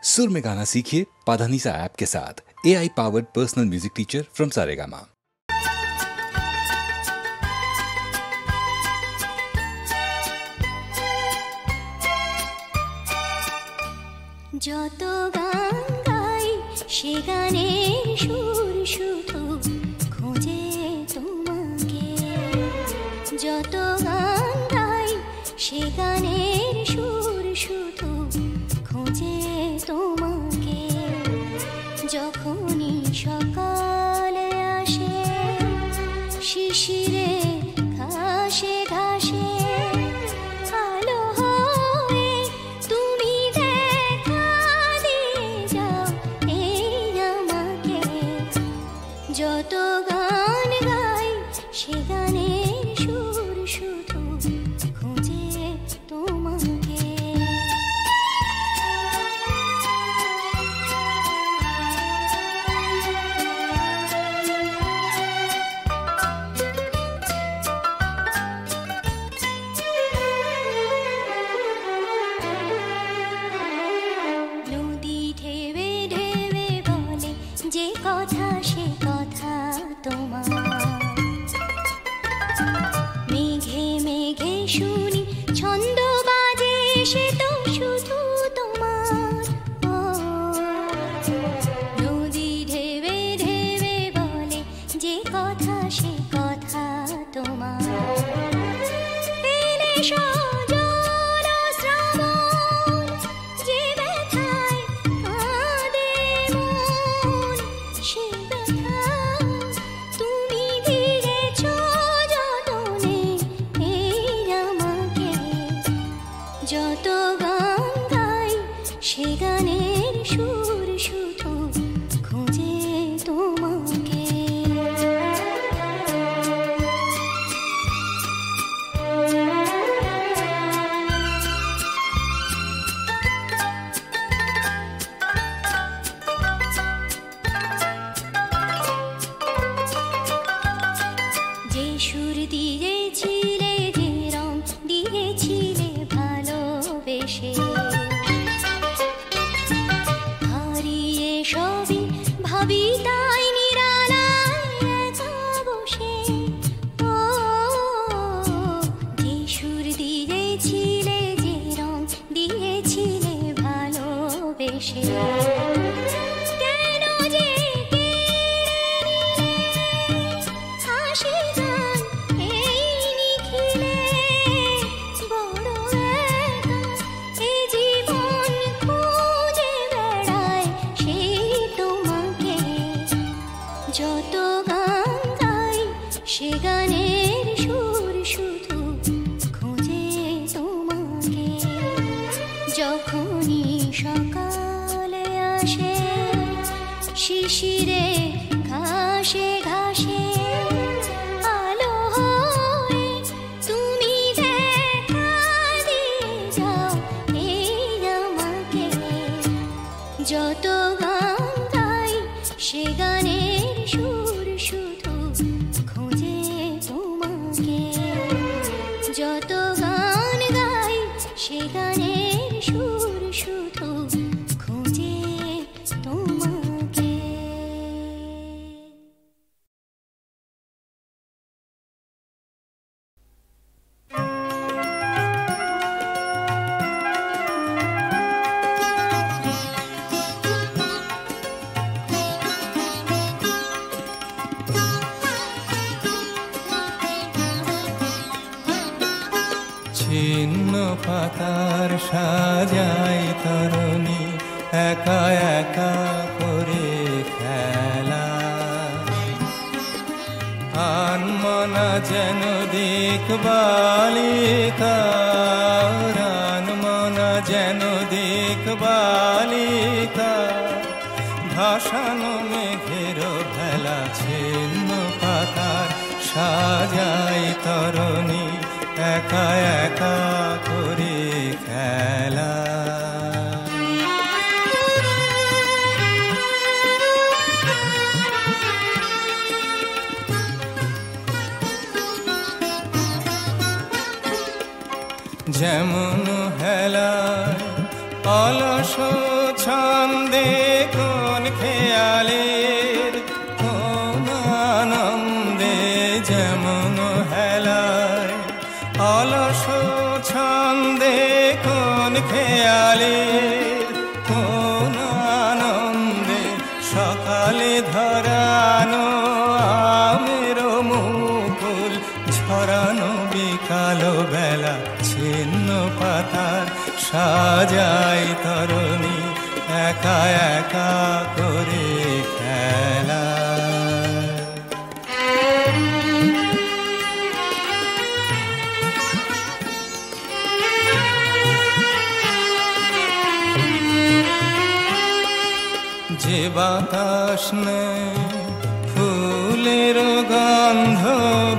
सुर में गाना सीखिए पाधानीसा ऐप के साथ। AI powered personal music teacher from Saregama. যত গান গাই সে গানের সুর শুধু খোঁজে তোমাকে, যত গান গাই সে গানের সুর শুধু খোঁজে তোমাকে। যখনই সকালে আসে শিশিরে ঘাসে ঘাসে আলো হয়ে তুমি দেখা দিয়ে যাও এই আমাকে। যত গান গাই সে গানের সুর শুধু খোঁজে তোমাকে। নদী ঢেবে ঢেবে বলে যে কথা সে কথা তোমার, মেঘে মেঘে শুনি ছন্দ বাজে সে তো শুধু তোমার। ও নদী ঢেবে ঢেবে বলে যে কথা সে কথা তোমার। এলে সজল শ্রাবণ যে ব্যথায় কাঁদে মন, সে ব্যথা তুমি দিয়েছ যতনে এই আমাকে। যত গান গাই সে গানের সুর শুধু খোঁজে তোমাকে। যে সুর দিয়েছিলে যে রং দিয়েছিলে ভালোবেসে, হারিয়ে সবই ভাবি তাই নিরালায় একা বসে। ও যে সুর দিয়েছিলে যে রং দিয়েছিলে ভালোবেসে, কেন যে হাসি গান এই নিখিলে বড় একা এ জীবন খুঁজে বেড়ায় সেই তোমাকে। যত গান গাই সে গানের সুর শুধু খোঁজে তোমাকে। যখনই সকালে আসে শিশিরে ঘাসে ঘাসে আলো হয়ে তুমি দেখা দিয়ে যাও এই আমাকে। যত গান গাই সে গানের সুর শুধু খোঁজে তোমাকে। যত গান গাই সে গানের সুর শুধু খোঁজে তোমাকে। ছিন্ন পাতার সাজাই তরণী একা একা করে খেলা, আনমনা যেন দিক বালিকা, আনমনা যেন দিক বালিকা, ভাসানো মেঘের ভেলা। ছিন্ন পাতার সাজাই তরণী একা একা করে খেলা। যেমন হেলায় অলস ছন্দে কোন খেয়ালের কোন আনন্দে যেমন হেলায় অলস ছন্দে কোন খেয়ালের কোন আনন্দে সকালে ধরানো আমের মুকুল ঝরানো বিকালো বেলা ছিন্ন পাতার সাজাই তরণী একা একা করে খেলা যে বাতাস নেই ফুলের গন্ধ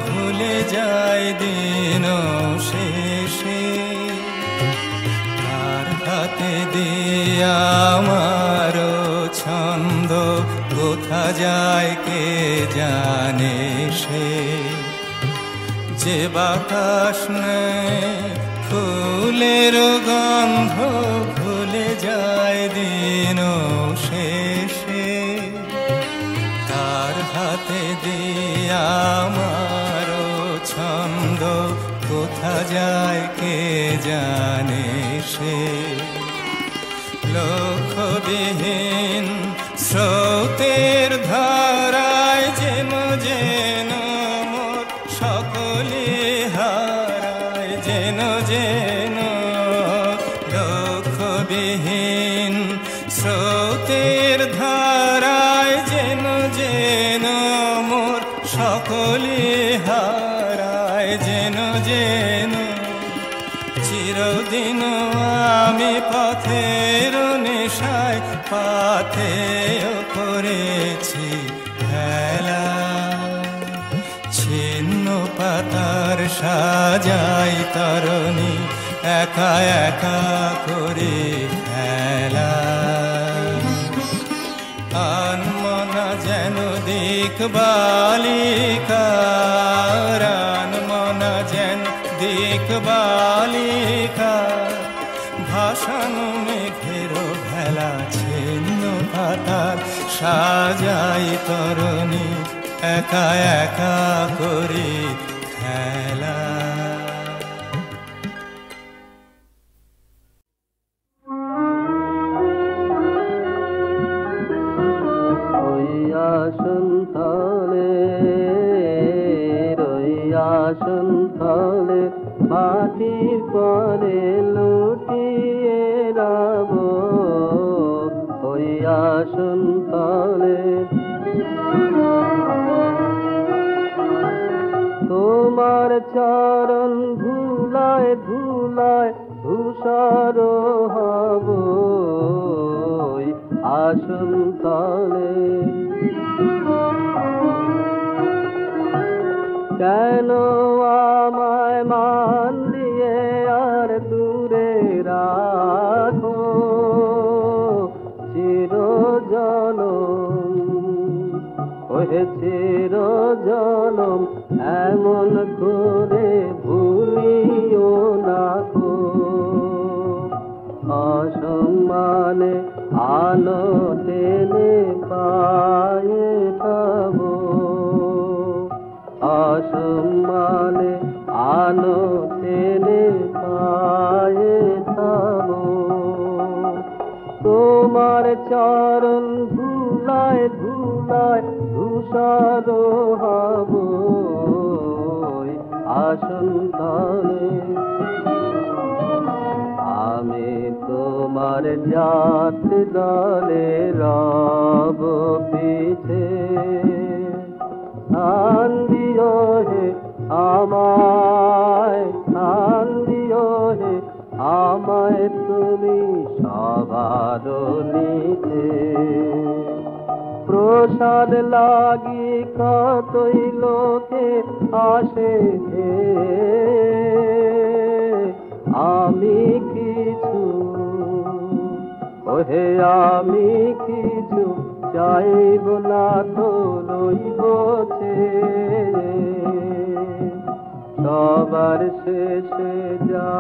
ভুলে যায় দিন শেষে তার হাতে দিয়ে আমার ছন্দ কোথা যায় কে জানে সে যে বাতাস নেই ফুলের গন্ধ ভুলে যায় দিন শেষে তার হাতে দিয়ে আমার ছন্দ কোথা যায় কে জানে সে লক্ষ্যবিহীন স্রোতের ধারায় যেন যেন মোর সকলে হারায় যেন যেন লক্ষ্যবিহীন স্রোতের ধারায় যেন যেন মোর সকলে হারায় যেন যেন চিরদিন আমি পথের নেশায় পাথেয় করেছি খেলা ছিন্ন পাতার সাজাই তরণী একা একা করে খেলা আনমনা যেন দিক বালিকা আনমনা যেন দিক বালিকা ভাসানো মেঘের ভেলা ছিন্ন পাতার সাজাই তরণী একা একা করে খেলা সন্থলে মাটির পরে লুটিয়ে রাব হইয়া সন্থলে তোমার চরণ ধুলায় ধুলায় ধূসর হব আসন তলে কেন আমায় মান দিয়ে আর দূরে রাখো চিরজনম ওহে চিরজনম এমন করে ভুলিও না গো অসম্মানে আলো টেনে পায়ে পাবো অসম্মানে আলো টেনে পায়ে পাবো তোমার চরণ ধুলায় ধুলায় ধূসর হব আসন তলে আমি তোমার যাত্রী দলে রব পিছে স্থান দিও হে আমায় স্থান দিও হে আমায় তুমি সবার নিচে প্রসাদ লাগি কতই লোকে আসে হে আমি কিছু ওহে আমি কিছু চাইব না তো রইব সবার শেষে যা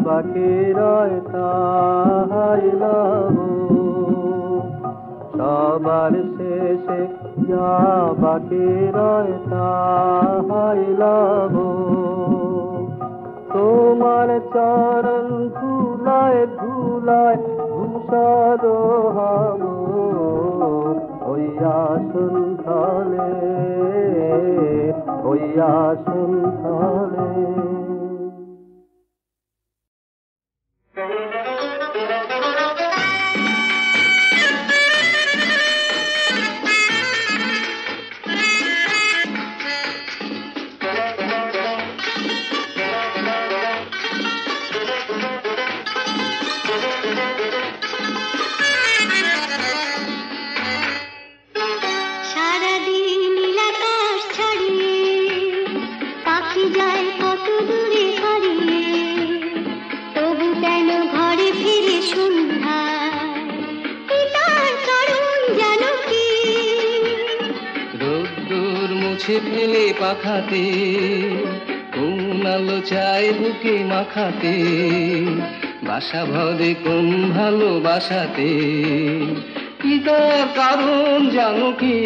বাকি রয় তাহাই লব সবার শেষে যা বাকি রয় তাহাই লাভ। তোমার চরণ ধুলায় ধুলায় ধূসর হব, হইয়া সুন্দরে হইয়া সুন্দরে। ফেলে পাখাতে কোন আলো চাই বুকে মাখাতে, বাসা ভরে কোন ভালোবাসাতে, কি তার কারণ জানো কি?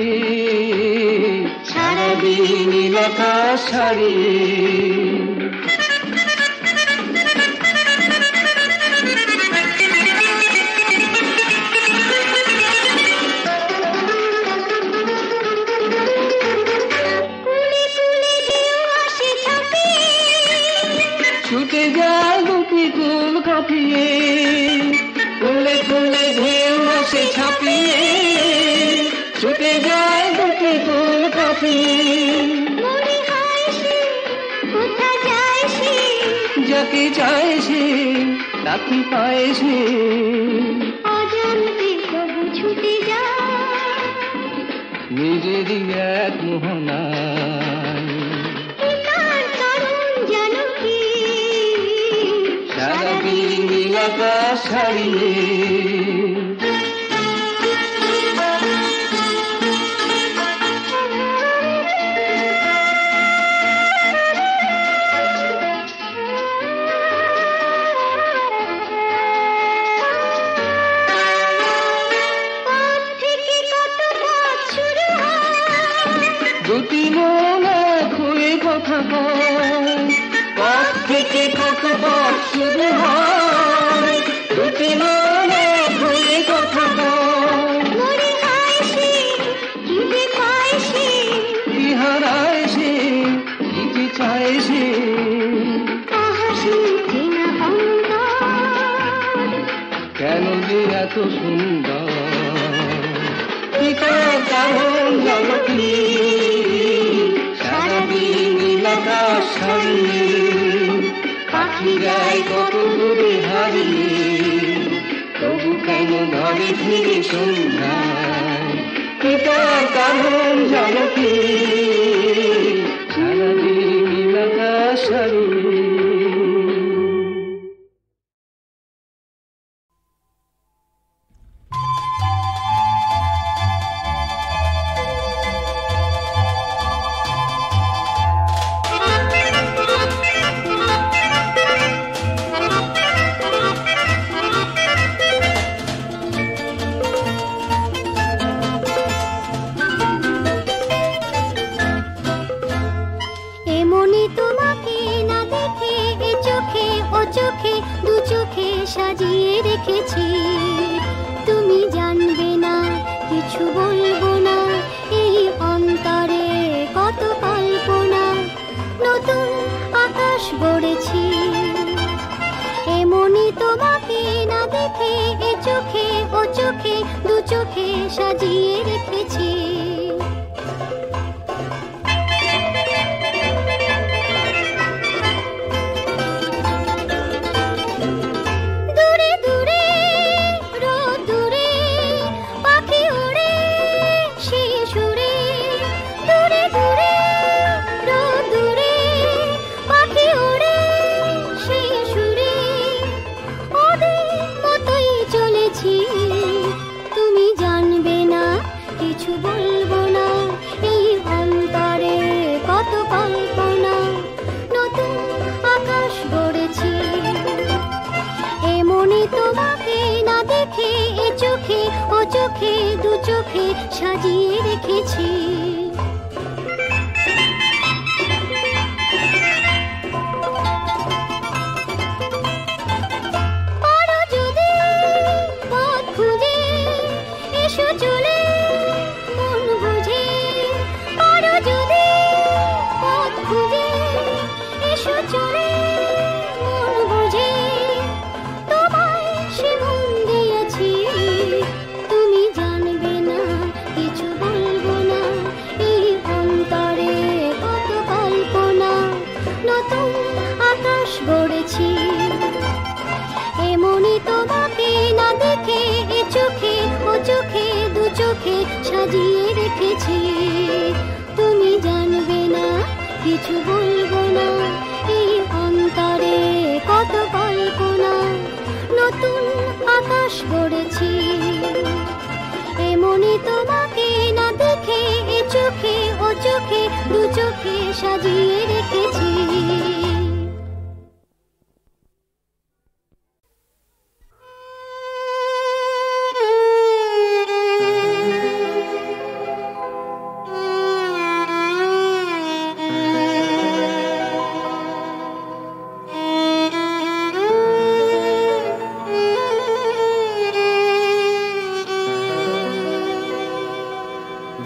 সারাদিন নীল আকাশ ছাড়িয়ে ছুটে যায় দুটি কুল কাঁপিয়ে, কুলে কুলে ঢেউ আসে ছাপিয়ে, ছুটে যায় দুটি কুল কাঁপিয়ে। যাকে চায় সে তাকে পায় সে, ছুটে যায় নিজেরই এক মোহনা। সারাদিন নীল আকাশ ছাড়িয়ে দুটি মন এক হয়ে কথা কয়, পথ থেকে কত পথ শুরু হয়, দুটি মন এক হয়ে কথা কয়, কি হারায় সে কি যে চায় সে, কেন যে এত সুন্দর, কি তার কারণ জানো কি? সারাদিন নীল আকাশ ছাড়িয়ে পাখি যায় কত দূরে হারিয়ে, তবু কেন ধরে ফিরে সন্ধ্যায়, কি তার কারণ জানো কি? সারাদিন নীল আকাশ ছাড়িয়ে। সাজিয়ে রেখেছি, তুমি জানবে না কিছু বলবো না, এই অন্তরে কত কল্পনা, নতুন আকাশ গড়েছি। এমনই তোমাকে না দেখে এ চোখে ও চোখে দু চোখে সাজিয়ে রেখেছি। তুমি জানবে না কিছু। চোখে দু চোখে সাজিয়ে রেখেছি। পারো যদি পথ খুঁজে এসো চলে মন বুঝে, পারো যদি পথ খুঁজে এসো চলে মন বুঝে, তোমায় সে মন দিয়েছি। তুমি জানবে না কিছু বলবো না, এই অন্তরে কত কল্পনা, নতুন আকাশ গড়েছি। এমনই তোমাকে না দেখে এ চোখে ও চোখে দু চোখে সাজিয়ে রেখেছি। তুমি জানবে না কিছু বলবো না, এই অন্তরে কত কল্পনা, নতুন আকাশ গড়েছি। এমনই তোমাকে না দেখে এ চোখে ও চোখে দু চোখে সাজিয়ে রেখেছি।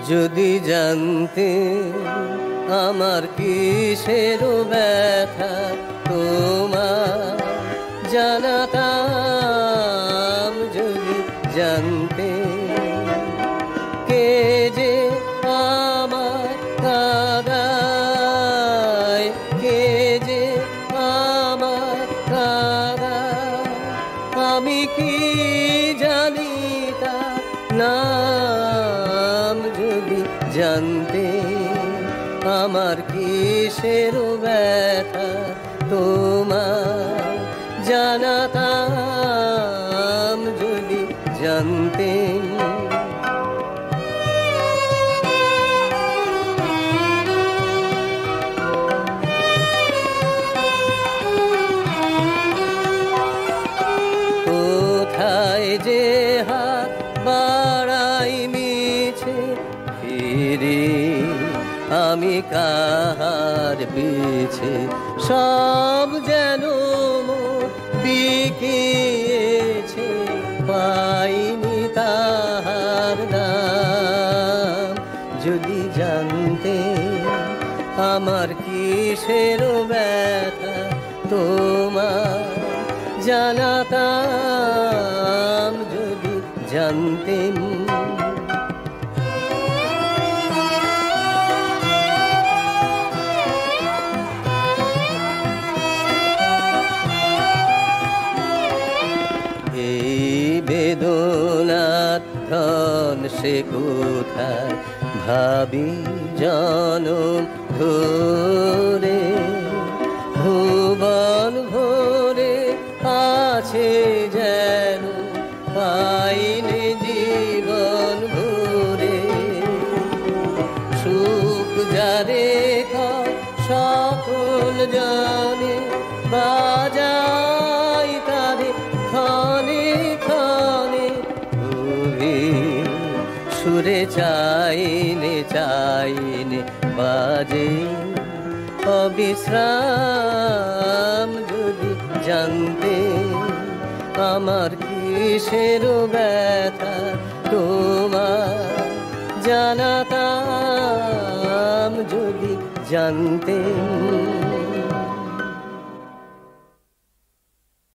যদি জানতে আমার কিসের ব্যথা তোমার জানাতাম, যদি জানতে কে যে আমার কাদায়, কে যে আমার কাদায়, আমি কি জানি তা নাম। যদি জানতে আমার কিসের ব্যথা তোমার জানাতাম, যদি জানতে। কোথায় যে হাত বাড়াই মিছে ফিরে, আমি কাহার পিছে সব যেন বিকিয়েছে, পাইনি তাহার দাম। যদি জানতে আমার কিসের ব্যথা তোমার জানাতাম, যদি জানতেন। এই বেদনার ধন সে কোথায় ভাবি জনম ধরে, ভুবন ভরে আছে যেন পাইনি জীবন ভরে। সুখ যারে সকল জানে বাজাই তারে ক্ষণে ক্ষণে, গভীর সুরে চাইনে চাইনে বাজে অবিশ্রাম। যদি জানতে আমার কিসের ব্যথা তোমার জানাতাম, যদি জানতে।